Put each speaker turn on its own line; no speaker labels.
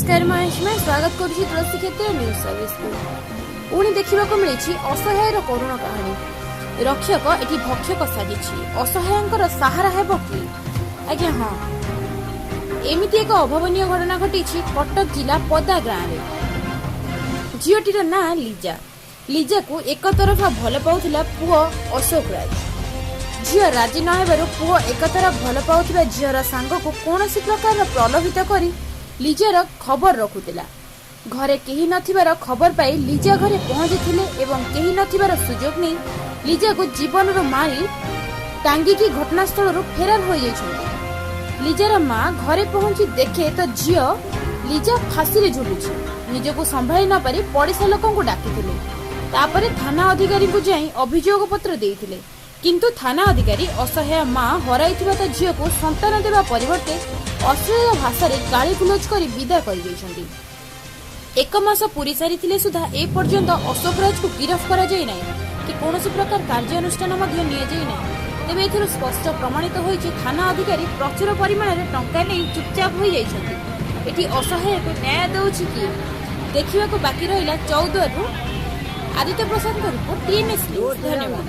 नमस्कार मैं स्वागत करुच्ची तुलसी क्षेत्र न्यूज सर्विस को पुणी देखा मिली असहायर करुण कहानी रक्षक एटी भक्षक साजी असहायर सहारा हेब कि आज्ञा हाँ एमती एक अभावन घटना घटी कटक जिला पदा गाँव में झीटीर ना लिजा को एक तरफा भल पाउथिला पुओ अशोक राज झील राजी नहेबारु पुओ एक तरफ भल पाउथिबा झीर सांग को कौन प्रकार प्रलोभित करी लिजार खबर रखुला घरे केही नथिबार खबर पाई लिजा घरे पहुंचीथिले एवं केही नथिबार सुजोग नहीं लिजा को जीवन मारी टांगिकी घटनास्थल फेरार हो जाइछन्ति। लिजार माँ घरे पहुंची देखे तो झील लिजा फांसी रे झुलुछि निजको संभाली न पारी पड़िसा लोकंकु डाकिथिले तापरे थाना अधिकारी को जाई अभियोग पत्र देइथिले किंतु थाना अधिकारी असहाय माँ हराइथिबा ता झील को संतान देवा परिवर्ते अश्लील भाषा रे गाली गुलज करी विदा करि दैछन्ति। एक मास पूरी सारी सुधा ए पर्यंत अशोक राज को गिरफ्त करा जाय नै कि कोनोसी प्रकार कार्यानुष्ठान मध्ये निया जाय नै। तेबे एथिरो स्पष्ट प्रमाणित होइछि थाना अधिकारी प्रचुर परिमाण रे टंका नै चुपचाप होई जाइछन्ति। एठी असहाय को न्याय दउछि कि देखिबाको बाकी रहिला 14 रु आदित्य प्रसाद को रिपोर्ट टीएमएस न्यूज। धन्यवाद।